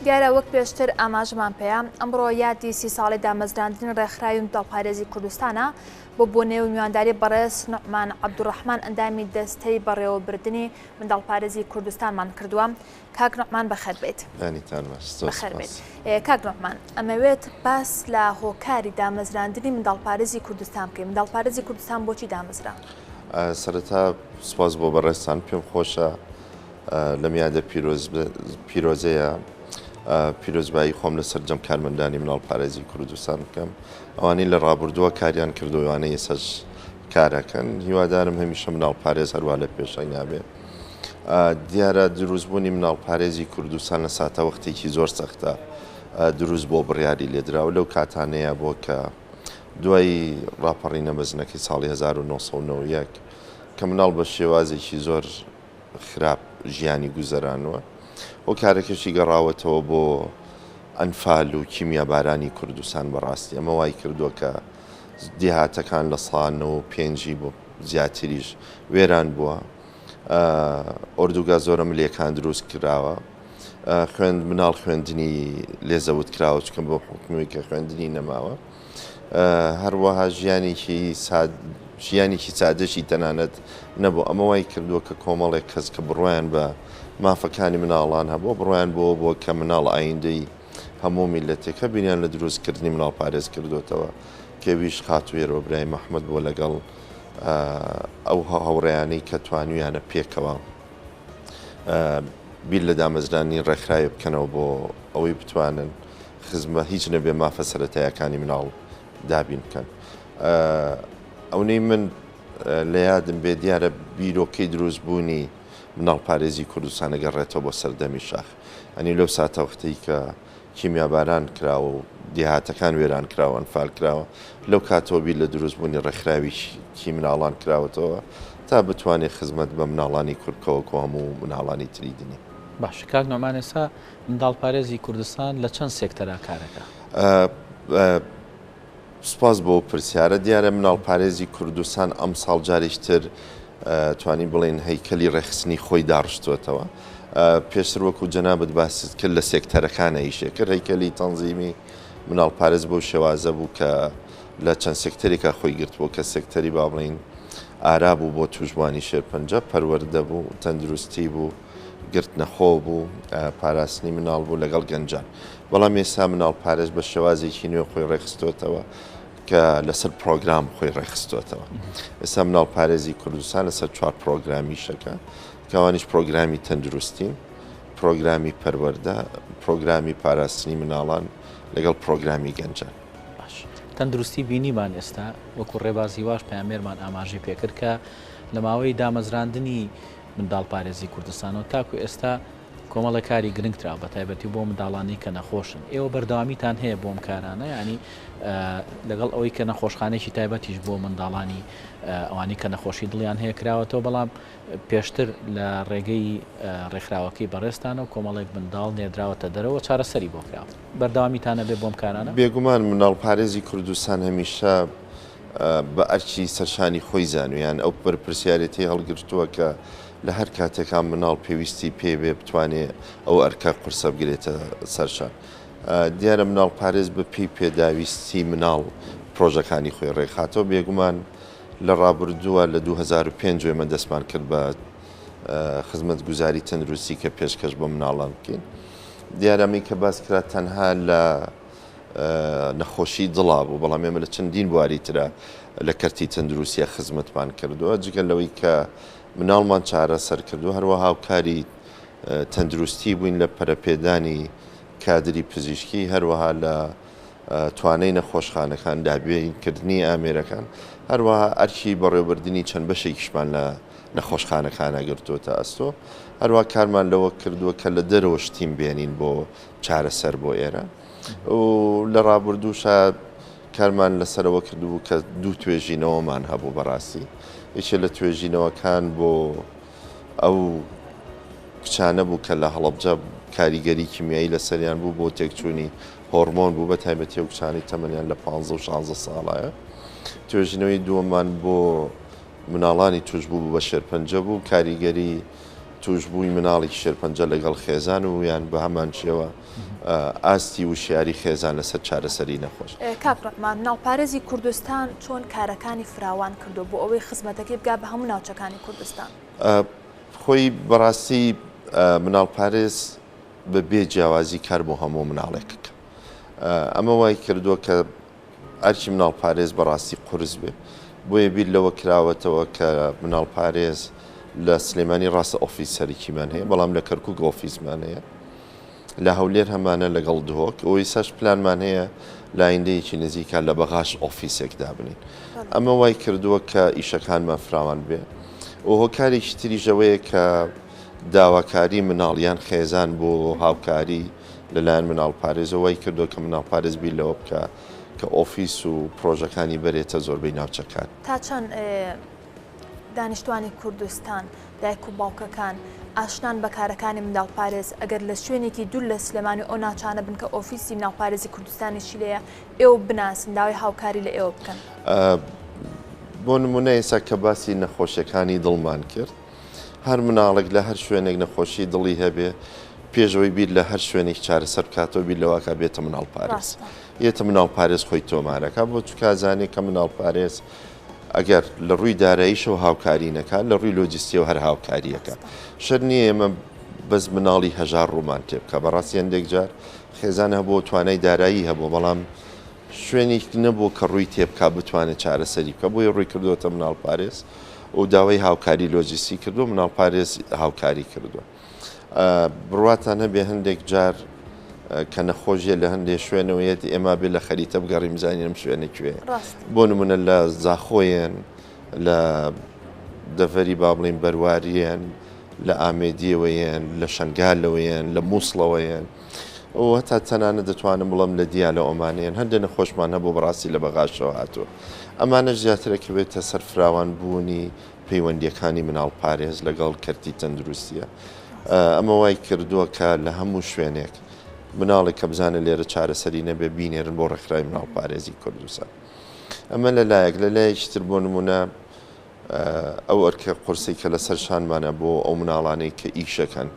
دیارە وەک پێشتر ئاماژمان پێەیە ئەمڕۆ یادی 30 ساڵی دامەزراندنی ڕێکخراوی منداڵپارێزی کوردستانە بۆ بۆنێو میوانداری بەڕێز نوعمان عەبدوڕەحمان ئەندامی دەستەی بەڕێوەبردننی منداڵپارێزی کوردستانمان کردووە. کاک نوعمان بەخێر بێت. بەخێر بێت. کاک نوعمان، ئەمەوێت باس لە هۆکاری دامەزراندنی منداڵپارێزی کوردستان بکەین. منداڵپارێزی کوردستان بۆچی دامەزرا؟ سەرەتا سوپاس بۆ بەڕێستان، پێم خۆشە لە میادە پیرۆزەیە پیرۆزبایی خۆم لەسەر جەم کارمەندانی منداڵپارێزی کوردستان بکەم. ئەوانەی لە ڕابردووە کاریان کردووانە ئێسەش کارەکەن. هیوادارم هەمیشە منداڵپارێز هەروە لە پێشەنگ نابێ. دیارە دروستبوونی منداڵپارێزی کوردستان لە ساتە وەختێکی زۆر سەختە دروست بۆ بڕیاری لێدراوە. لەو کاتانەیە بۆ کە دوای ڕاپەڕینە بەزنەکەی ساڵی 1990 کە مناڵ بە شێوازێکی زۆر خراپ ژیانی گوزەرانوە ئەو کارێکێکی گەڕاوەتەوە بۆ ئەنفال و کیمیابارانی کوردستان. بەڕاستی ئەمە وای کردووە کە دێهاتەکان لە ساڵ 95 بۆ زیاتریش وێران بووە. ئۆردوگا زۆرە ملێکان دروست کراوە. مناڵ خوێندنی لێزەوت کراوە چکە بۆ حکومەوەی کە خوێندنی نەماوە. هەروەها ژیانێکی سادەشی تەنانەت نەبوو. ئەمە وای کردووە کە کۆمەڵێک کەس کە بڕوایان بە مافەکانی مناڵان هەبوو بڕوایان بۆ کە مناڵ ئایندەی هەموو میلەتێکە بینیان لە دروستکردنی مناڵپارێز کردوێتەوە. کێویش خاتوێرەوە برای مەحمەد بۆ لەگەڵ ئەو هەوڕێیانەی کە توانویانە پێکەوە بیر لە دامەزرانی ڕێکخراوی بکەنەوە بۆ ئەوەی بتوانن خزمە هیچ نەبێ مافە سەرەتاییەکانی مناڵ دابین بکەن. ئەوەی من لە یادم بێ دیارە بیرۆکەی دروستبوونی منداڵپارێزی کوردستان ئەگەڕێتەوە بۆ سەردەمی شاخ. ئەنی لەو ساتە وەختەی کە کیمیاباران کراوە و دێهاتەکان وێران کراوە ئەنفال کراوە لەو کاتەوە بیر لە دروستبوونی ڕێکخراویی مناڵان کراوەتەوە تا بتوانێت خزمەت بە مناڵانی کورکەوە هەموو مناڵانی تری دنیا. باش کاک نوعمان ئێستا منداڵپارێزی کوردستان لە چەند سێکتەرا کارەکە؟ سوپاس بۆ پرسیارە. دیارە منداڵپارێزی کوردستان ئەم ساڵ جارێکتر توانی بڵێن هەیکەلی ڕێخستنی خۆی داڕشتوێتەوە. پێشتر وەکو جەنابەت باست کرد لە سێکتەرەکانە ئیشێ کرد. هەیکەلی تەنزیمی منداڵپارێز بۆ شێوازە بوو کە لە چەند سێکتەرێکە خۆی گرتبوو کە سێکتەری با بڵین ئارا بوو بۆ توژبوانی شێرپەنجە، پەروەردە بوو، تەندروستی بوو، گرتنەخۆ بوو، پاراستنی مناڵ بوو لەگەڵ گەنجان. بەڵام ئێستا مناڵپارێز بە شێوازێکی نوێ خۆی ڕێخستوێتەوە کە لەسەر پرۆگرام خۆی ڕێخستوێتەوە. ئێستا مناڵپارێزی کوردستان لەسەر 4 پرۆگرامی شەکە کەوانیش پرۆگرامی تەندروستی، پرۆگرامی پەروەردە، پرۆگرامی پاراستنی مناڵان لەگەڵ پرۆگرامی گەنجان. تەندروستی بینیمان ئێستا وەکو ڕێبازی واش پامێرمان ئاماژی پێکرد کە لە ماوەی دامەزراندنی منداڵپارێزی کوردستانەوە تاکو ئێستا کۆمەڵە کاری گرنگترا بە تایبەتی بۆ منداڵانی کە نەخۆشن. ئێوە بەردەوامیتان هەیە بۆم کارانە، ینی لەگەڵ ئەوەی کە نەخۆشخانێکی تایبەتیش بۆ منداڵانی ئەوانی کە نەخۆشی دڵیان هەیە کراوەتەوە. بەڵام پێشتر لە ڕێگەی ڕێکخراوەکەی بەڕێستانە و کۆمەڵێک منداڵ نێدراوەتە دەرەوە چارەسەری بۆ کراوە. بەردەوامیتانە بێ بۆم کارانە؟ بێگومان منداڵپارێزی کوردستان هەمیشە بە ئەرکی سەرشانی خۆی زانویان ئەو بەرپرسیارەتی هەڵگرتووە کە لە هەر کاتێکان مناڵ پێویستی پێبێ بتوانێت ئەو ئەرکە قورسە بگرێتە سەرشان. دیارە مناڵپارێز بە پێی پێداویستی مناڵ پرۆژەکانی خۆی ڕێکخاتەوە. بێگومان لە ڕابردووە لە 2005 ئێمە دەستمان کرد بە خزمەت گوزاری تەندروستی کە پێشکەش بە مناڵان بکەین. دیارەمی کە باس کرا تەنها لە نەخۆشی دڵا بوو، بەڵام ئێمە لە چەندین بواری ترە لە کەرتی تەندروستیە خزمەتمان کردووە. جگەل لەوەی کە مناڵمان چارەسەر کردو هەروە هاوکاری تەندروستی بووین لە پەرەپێدانی کادری پزیشکی، هەروەها لە توانای نەخۆشخانەکان دابینکردنی ئامێرەکان، هەروەها ئەرکی بەڕێوەبردننی چەند بەشێکیشمان لە نەخۆشخانەکانە گرتووەتە ئەستۆ. هەروە کارمان لەوە کردووە کە لە دەرەوە شتیم بێنین بۆ چارەسەر بۆ ئێرە. و لە ڕابردووشە کارمان لەسەرەوە کردبوو کە 2 توێژینەوەمان هەبوو. بەڕاستی یەکێ لە توێژینەوەکان بۆ ئەو کچانە بوو کە لە هەڵەبجە کاریگەری کیمیایی لەسەریان بوو بۆ تێکچوونی هۆرمۆن بوو، بە تایبەتی ئەو کچانی تەمەنیان لە 15 و 16 ساڵایە. توێژینەوەی دووەمان بۆ مناڵانی توش بوو بە شێرپەنجە بوو، کاریگەری توشبووی مناڵێکی شێرپەنجە لەگەڵ خێزان و یان بە هەمان شێوە ئاستی وشیاری خێزان لەسەر چارەسەری نەخۆش. کاکڕمان ناوپارێزی کوردستان چۆن کارەکانی فراوان کردو بۆ ئەوەی خزمەتەکەی بگا بە هەموو ناوچەکانی کوردستان؟ خۆی بەڕاستی مناڵپارێز بە بێ جیاوازی کار بۆ هەموو مناڵێکەکە. ئەمە وای کردووە کە ئەرکی مناڵپارێز بەڕاستی قورس بێ بۆیە بیر لەوە کراوەتەوە کە مناڵپارێز لە سلێمانی ڕاستە ئۆفیسەرێکیمان هەیە بەڵام لە کەرکووک ئۆفیسمان هەیە لە هەولێر هەمانە لەگەڵ دهۆک ئەوەی سەش پلانمان هەیە لایندەیەکی نزیکە لە بەغاش ئۆفیسێکدا بنین. ئەمە وای کردووە کە ئیشەکانمان فراوان بێ و هۆکارێکی تریژەوەیە کە داواکاری مناڵیان خێزان بۆ هاوکاری لەلایەن مناڵپارێزەوە وای کردووە کە مناڵپارێز بیر لەوە بکە کە ئۆفیس و پرۆژەکانی بەرێتە زۆربەی ناوچەکان. تا چەند دانیشتوانی کوردستان دایک و باوکەکان ئاشنان بە کارەکانی منداڵپارێز ئەگەر لە شوێنێکی دوور لە سلێمانی ئەو ناچانە بن کە ئۆفیسی منداڵپارێزی کوردستانیشی لەیە ئێوە بناسن داوای هاوکاری لە ئێوە بکەن؟ بۆ نمونە ئێستا کە باسی نەخۆشیەکانی دڵمان کرد هەر مناڵێک لە هەر شوێنێک نەخۆشی دڵی هەبێ پێشەوەی بیر لە هەر شوێنێک چارەسەر بکاتەوە بیر لەواکە بێتە مناڵپارێز. یێتە مناڵپارێز خۆی تۆمارەکە بۆ چکازانێت کە مناڵپارێز ئەگەر لە ڕووی داراییشەوە هاوکاری نەکات لە ڕووی لۆجستیەوە هەر هاوکاریەکە. شەر نییە ئێمە بەس مناڵی هەژار ڕوومان تێ بکە بەڕاستی هەندێک جار خێزان هەبوو توانای دارایی هەبوو بەڵام شوێنێک نەبوو کە ڕووی تێبکە بتوانێت چارەسەری بکە بۆیە ڕووی کردووەتە مناڵپارێز و داوای هاوکاری لۆجستی کردو مناڵپارێز هاوکاری کردووە. بڕواتان هەبێ هەندێک جار کە نەخۆشیە لە هەندێک شوێنەوەیەت ئێمە بێ لە خەریتە بگەڕی بزانین ئەم شوێنێکوێ بۆ نمونە لە زاخۆیان لە دەڤەری با بڵین بەرواریان لە ئامێدیەوەیان لە شنگالەوەیان لە مووسڵەوەیان ئەو هەتا تەنانە دەتوانم بڵم لە دیا لە ئۆمانیان هەندێک نەخۆشمان هەبوو بەڕاستی لە بەغاشەوە هاتووە. ئەمانە زیاترەکە بێتە سەر فراوان بوونی پەیوەندیەکانی مناڵپارێز لەگەڵ کەرتی تەندروستیە. ئەمە وای کردووە کە لە هەموو شوێنێک مناڵێک کە بزانە لێرە چارەسەری نەبێ بینێرن بۆ ڕێکخراوی مناڵپارێزی کوردستان. ئەمە لەلایەک لەلایەکی تر بۆ نمونە ئەو ئەرکە قورسی کە لەسەر شانمانە بۆ ئەو مناڵانەی کە ئیشەکەن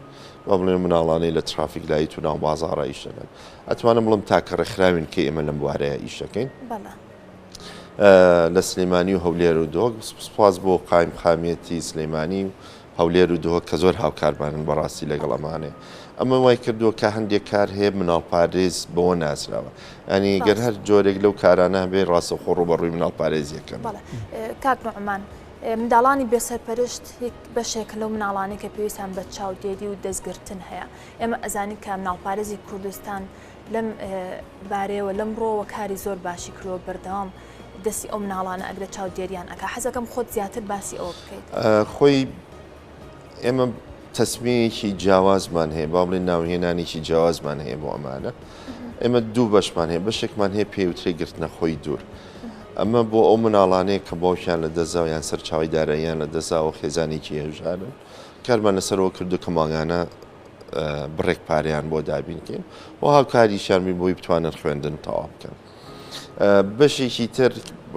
و بڵێن مناڵانەی لە ترافیک لایت و ناو بازاڕە ئیشەکەن ئەتوانم بڵم تاکە ڕێکخراوین کە ئێمە لەم بوارەیە ئیشەکەین لە سلێمانی و هەولێر و دۆک سوپاس بۆ قایم خامیەتی سلێمانی و هەولێر و دۆک کە زۆر هاوکاربانن بەڕاستی لەگەڵ ئەمانێ. ئەمە وای کردووە کە هەندێک کار هەیە مناڵپارێز بەوە ناسراوە ینی گەر هەر جۆرێک لەو کارانە بێ ڕاستەخۆ ڕوبەڕووی مناڵپارێزیەکەن. کاک نوعمان منداڵانی بێسەرپەرشت بەشێک لەو مناڵانی کە پێویستیان بە چاودێری و دەستگرتن هەیە. ئێمە ئەزانی کە مناڵپارێزی کوردستان لەم بارەیەوە لەم ڕۆوە کاری زۆر باشی کردووە بەردەوام دەستی ئەو مناڵانە ئەگرە چاودێریان ئەکا حەزەکەم خۆت زیاتر باسی ئەوە بکەیت. خۆی ئێمە تەسمیەکی جیاوازمان هەیە با بڵێن ناوهێنانێکی جیاوازمان هەیە بۆ ئەمانە. ئێمە دوو بەشمان هەیە بەشێکمان هەیە پێوترێ گرتنە خۆی دوور. ئەمە بۆ ئەو مناڵانەیە کە باوکیان لە دەزاو یان سەر چاوی داراییان لە دەزاوە خێزانێکی هێژارن کارمان لەسەرەوە کردو کە ماگانە بڕێک پارەیان بۆ دابینکەین و هاوکاریشیان بین بۆی بتوانن خوێندن تەواو بکەن. بەشێکی تر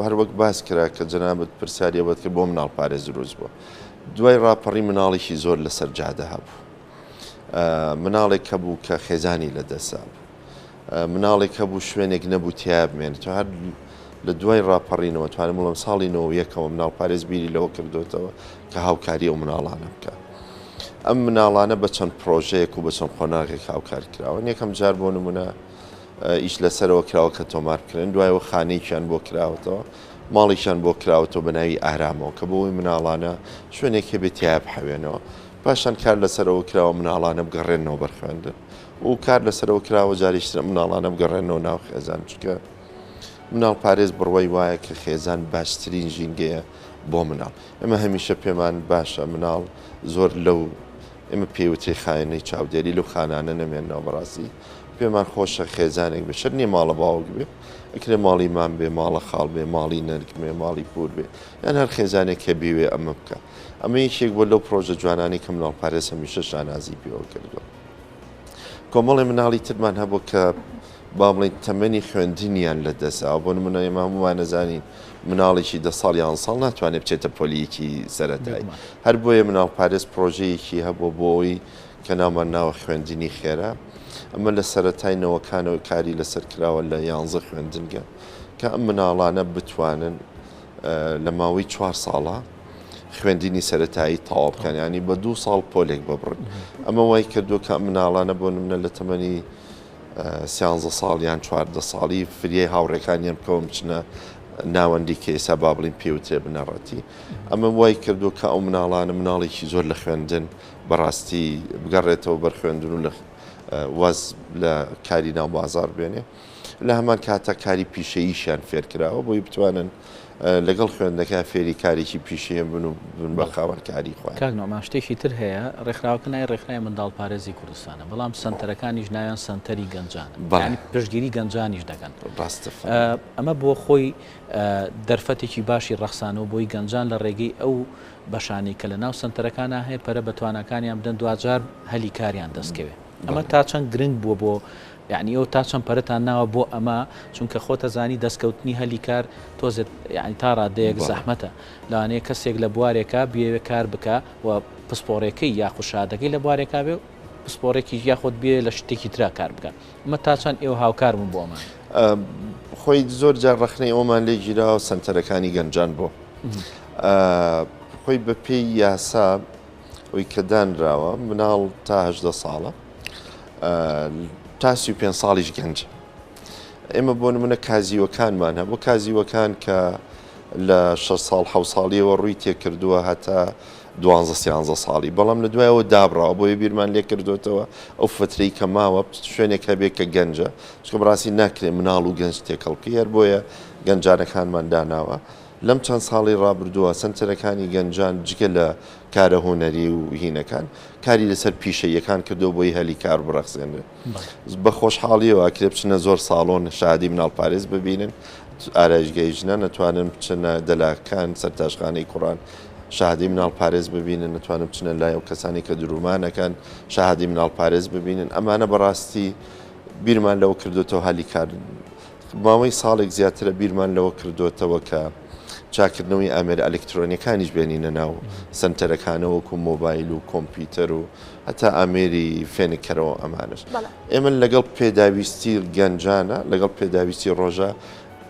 هەروەک باس کرا کە جەنابەت پرسیارەوەت کرد بۆ مناڵپارێز دروست بووە. دوای ڕاپەڕی مناڵێکی زۆر لەسەر جادە هەبوو. مناڵێک هەبوو کە خێزانی لە دەسا بوو. مناڵێک هەبوو شوێنێک نەبوو تیا بمێنێت هەر لە دوای ڕاپەڕینەوە توانم بڵم ساڵی 91ەوە مناڵپارێز بیری لەوە کردوێتەوە کە هاوکاری ئەو مناڵانە بکە. ئەم مناڵانە بە چەند پرۆژەیەک و بە چەند خۆناغێک هاوکار کراوە. یەکەم جار بۆ نمونە ئیش لەسەرەوە کراوە کە تۆمار بکرێن دوایەوە خانەیەکیان بۆ کراوەتەوە ماڵێکیان بۆ کراوەتەوە بە ناوی ئارامەوە کە بۆەوەی مناڵانە شوێنێک هەبێت تیا بحەوێنەوە پاشان کار لەسەرەوە کراوە مناڵانە بگەڕێنەوە بەرخوێندن و کار لەسەرەوە کراوە جاریشترە مناڵانە بگەڕێنەوە ناو خێزان چکە مناڵپارێز بڕوای وایە کە خێزان باشترین ژینگەیە بۆ مناڵ. ئێمە هەمیشە پێمان باشە مناڵ زۆر لەو ئێمە پێوتری خاینەی چاودێری لەو خانانە نەمێنەوە بەڕاستی پێمان خۆشە خێزانێک بێ شەر نییە ماڵە باوک بێ ئەکرێ ماڵی مام بێ ماڵە خاڵ بێ ماڵی نەرگ بێ ماڵی پور بێ یان هەر خێزانێک کە بیوێ ئەمە بکە. ئەمە یەکێک بۆ لەو پرۆژە جوانانی کە مناڵپارێز هەمیشە شانازی پێوە کردووە. کۆمەڵی مناڵی ترمان هەبوو کە با بڵێن تەمەنی خوێندنیان لە دەسا بۆ نمونە ئێمە هەمومان نەزانین مناڵێکی 10 ساڵ یان ساڵ ناتوانێت بچێتە پۆلیەکی سەرەتایی هەر بۆیە مناڵپارێز پرۆژەیەکی هەبوو بۆەوەی کە نامان ناوە خوێندنی خێرا ئەمە لە سەرەتاینەوەکانەوە کاری لەسەر کراوە لە 11 خوێندنگە کە ئەم مناڵانە بتوانن لە ماوەی 4 ساڵە خوێندنی سەرەتایی تەواو بکەن ینی بە 2 ساڵ پۆلێک ببڕن ئەمە وای کردووە کە مناڵانە بۆ نمونە لە تەمەنی 13 ساڵیان 14 ساڵی فریای هاوڕێکانیان بکەوم بچنە ناوەندی کە ئێستا با بڵین پێوتێ بنەڕەتی ئەمە وای کردووە کە ئەو مناڵانە مناڵێکی زۆر لە خوێندن بەڕاستی بگەڕێتەوە بەر خوێندن و لە واز لە کاری ناو بازار بێنێ لە هەمان کاتە کاری پیشەییشیان فێرکراوە بۆی بتوانن لەگەڵ خوێندەکە فێری کارێکی پیشەیە بن و بن بە خاوەنکاری خۆیان. کاک نۆمان شتێکی تر هەیە ڕێکخراوەکەی ڕێکخراوی منداڵپارێزی کوردستانە بەڵام سنتەرەکانیش ناویان سنتەری گەنجانە ینی پشتگیری گەنجانیش دەکەن ئەمە بۆ خۆی دەرفەتێکی باشی ڕەخسانەوە بۆی گەنجان لە ڕێگەی ئەو بەشانی کە لە ناو سنتەرەکانە هەیە پەرە بەتوانەکانیان بدەن دوجار هەلی کاریان دەستکەوێت ئەمە تا چەند گرنگ بووە بۆ یعنی ئەو تا چەند پەرتان ناوە بۆ ئەمە چونکە خۆتە زانی دەستکەوتنی هەلی کار تۆزت یعنی تا ڕادەیەک زەحمەتە لەوانەیە کەسێک لە بوارێکە بێوێ کار بکە و پسپۆڕێکەی یاخود شادەکەی لە بوارێکا بێ پسپۆڕێکی یاخۆت بێ لە شتێکی ترا کار بکە ئەمە تا چەند ئێوە هاوکار بوون بۆ ئەمان خۆی زۆر جار ڕخنەی ئەومان لێ گیراوە سنتەرەکانی گەنجان بۆ خۆی بە پێی یاسا ئەوی کە دانراوە مناڵ تا 18 ساڵە تا 35 ساڵیش گەنجە ئێمە بۆ نمونە کازیوەکانمان هەبوو کازیوەکان کە لە 6 ساڵ 7 ساڵیەوە ڕووی تێکردووە هەتا 12 ساڵی بەڵام لە دوایەوە دابڕاوە بۆیە بیرمان لێ کردوێتەوە ئەو فترەی کە ماوە شوێنێک هەبێت کە گەنجە چکە بڕاستی ناکرێت مناڵ و گەنج تێکەڵکی هەر بۆیە گەنجانەکانمان داناوە لەم چەند ساڵی ڕابردووە سنتەرەکانی گەنجان جگە لە کارە هوەری و هینەکان کاری لەسەر پیشەیەکان کردو بۆی هەلی کار بڕەخسێنێ بە خۆشحاڵیەوە ئاکرێ بچنە زۆر ساڵۆن شادی مناڵپارێز ببینن ئارایشگەی ژنە نەتوانن بچنە دەلاکان سەرتاشخانەی کوڕان شاهدی مناڵپارێز ببینن نتوانن بچنە لای ئەو کەسانی کە درومانەکان شاهدی مناڵپارێز ببینن ئەمانە بەڕاستی بیرمان لەوە کردوێتەوە هەلی کار ماوەی ساڵێک زیاترە بیرمان لەوە کردوێتەوە کە چاکردنەوەی ئامێرە ئەلکترۆنیەکانیش بێنینە ناو سنتەرەکانەوەکو مۆبایل و کۆمپیوتەر و هەتا ئامێری فێنکەرەوە ئەمانش ئێمە لەگەڵ پێداویستی گەنجانە لەگەڵ پێداویستی ڕۆژە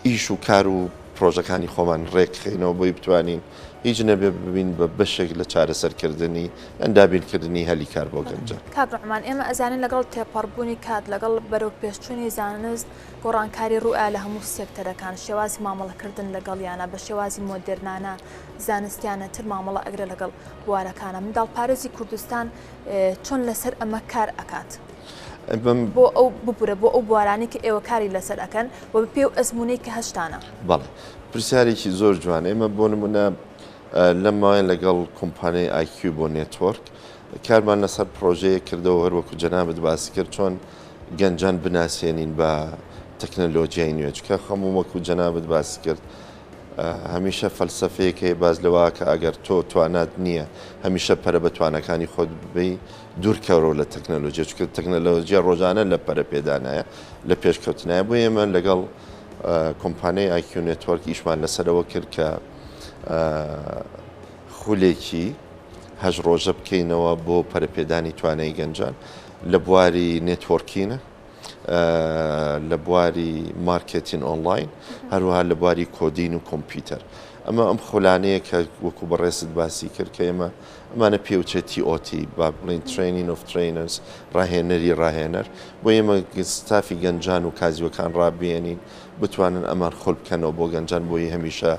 ئیش و کار و پرۆژەکانی خۆمان ڕێکخینەوە بۆی بتوانین هیچ نەبێ ببین بە بەشێک لە چارەسەرکردنی ئەندابینکردنی هەلی کار بۆ گەنجە. کاک نوعمان ئێمە ئەزانین لەگەڵ تێپەڕبوونی کات لەگەڵ بەرەو پێشچوونی زانست گۆڕانکاری ڕوئە لە هەموو سێکتەرەکان شێوازی مامەڵەکردن لەگەڵیانە بە شێوازی مۆدرنانە زانستیانە تر مامەڵە ئەگرە لەگەڵ بوارەکانە منداڵپارێزی کوردستان چۆن لەسەر ئەمە کار ئەکات بۆ ئەو ببورە بۆ ئەو بوارانی کە ئێوە کاری لەسەر ئەکەن و بە پێ و ئەزمونەی کە هەشتانە. بەڵێ پرسیارێکی زۆر جوانە ئێمە بۆ نمونە لەماوەیە لەگەڵ کۆمپانیای IQ بۆ نێتوەرک کارمان لەسەر پرۆژەیە کردەوە هەروەکو جەنابەت باسی کرد چۆن گەنجان بناسیێنین بە تەکنەلۆجیای نوێ چکە هەموو وەکو جەنابەت باسی کرد هەمیشە فەلسەفەیەکەی باز لەوە کە ئەگەر تۆ توانات نییە هەمیشە پەرە بەتوانەکانی خۆت ببی دوورکەڕەوە لە تەکنەلۆژیا چکە تەکنەلۆژیا ڕۆژانە لە پەرە پێدانایە لە پێشکەوتنایە بۆ ئێمە لەگەڵ کۆمپانیای IQ نێتوەرک ئیشمان لەسەرەوە کرد کە خولێکی 8 ڕۆژە بکەینەوە بۆ پەرەپێدانی توانای گەنجان لە بواری نێتوەرکینە لە بواری مارکتین ئۆنلاین هەروەها لە بواری کۆدین و کۆمپیوتەر ئەمە ئەم خولانەیە کە وەکو بەڕێست باسی کرد کە ئێمە ئەمانە پێوچێتی ئۆتی با بڵین ترینین ئۆف ترینەرز ڕاهێنەری ڕاهێنەر بۆ ئێمە ستافی گەنجان و کازیوەکان ڕابێنین بتوانن ئەمان خۆل بکەنەوە بۆ گەنجان بۆی هەمیشە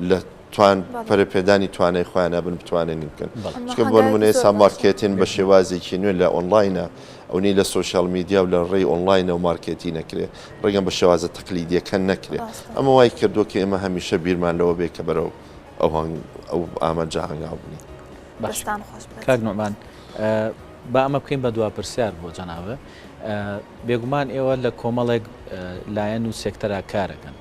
لە توان پەرەپێدانی توانای خۆیانە بن بتوانن بکەن چکە بۆ نمونە ئێستا مارکێتین بە شێوازێکی نوێ لە ئۆنلاینە ئەوەی لە سوۆشیال میدیا و لە ڕێی ئۆنلاینە و مارکێتی نەکرێ ڕێگەم بە شێوازە تەقلیدیەکە نەکرێت ئەمە وای کردووە کە ئێمە هەمیشە بیرمان لەوە بێ کە بەرەو ئەو ئامانجە هەنگاو بنین. باشتان خۆش کاک نوعمان با ئەمە بکەین بە دوا پرسیار بۆ جەنابە بێگومان ئێوە لە کۆمەڵێک لایەن و سێکتەرا کارەکەن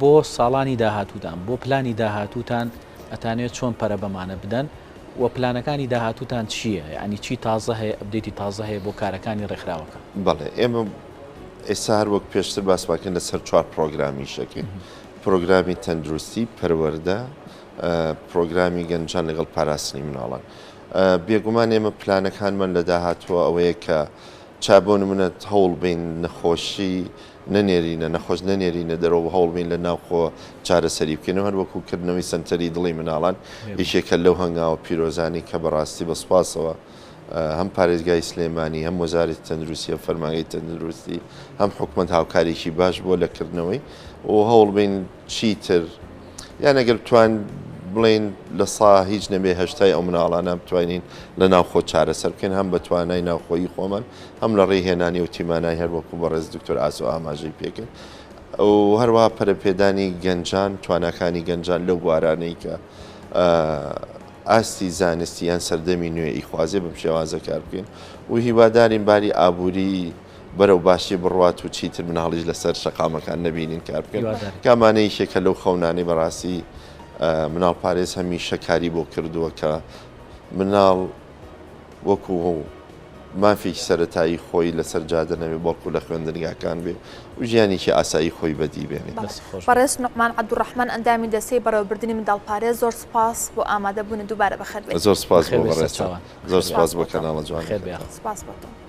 بۆ ساڵانی داهاتووتان بۆ پلانی داهاتووتان ئەتانێت چۆن پەرە بەمانە بدەن و پلانەکانی داهاتووتان چییە؟ یعنی چی تازە هەیە ئەبدێتی تازە هەیە بۆ کارەکانی ڕێکخراوەکە؟ بەڵێ ئێمە ئێستا هەر وەک پێشتر باسماکەن لەسەر 4 پرۆگرامی شەکەین پرۆگرامی تەندروستی پەروەردە پرۆگرامی گەنجان لەگەڵ پاراستنی مناڵان بێگومان ئێمە پلانەکانمان لە داهاتووە ئەوەیە کە چابۆ نمونە هەوڵ بین نەخۆشی نەنێرینە نەخۆش نەنێرینە دەرەوە هەوڵ بین لە ناوخۆ چارەسەری بکەنەوە هەر وەکوکردنەوەی سنتەری دڵی مناڵان یەکێکە لەو هەنگاوە پیرۆزانی کە بەڕاستی بەسپاسەوە هەم پارێزگای سلێمانی هەم وەزارەتی تەندروستی و فەرمانگەی تەندروستی هەم حکومەت هاوکارێکی باش بۆ لەکردنەوەی و هەوڵ بین چیتر یان ئەگەر بتوان بڵین لە سا هیچ نەبێ هەشتای ئەو مناڵانە بتوانین لە ناوخۆ چارەسەر بکەین هەم بە توانای ناوخۆیی خۆمان هەم لە ڕێهێنانی و تیمانای هەر وەکو بەڕێز دکتۆر ئاسۆ ئاماژەی پێکرد و هەروەها پەرەپێدانی گەنجان توانەکانی گەنجان لەو بوارانەی کە ئاستی زانستی یان سەردەمی نوێ ئیخوازێ بەم شێوازە کار بکەین و هیوادارین باری ئابووری بەرەو باشی بڕوات و چیتر مناڵیش لەسەر شەقامەکان نەبینین کار بکەن کامانەیەکێکە لەو خەونانەی بەڕاستی منداڵپارێز هەمیشە کاری بۆ کردووە کە مناڵ وەکو مافێکی سەرەتایی خۆی لەسەر جادە نەبێ بەڵکو لە خوێندنگاکان بێ و ژیانێکی ئاسایی خۆی بەدی بێنێت. بەڕێز نوعمان عەبدوڕەحمان ئەندامی دەستەی بەڕێوەبردننی منداڵپارێز زۆر سپاس بۆ ئامادەبوون دووبارە بەخێر بێت. زۆر سپاس بۆ بەڕێز زۆر سپاس بۆ کەناڵە جوان. سپاس بۆ تۆ.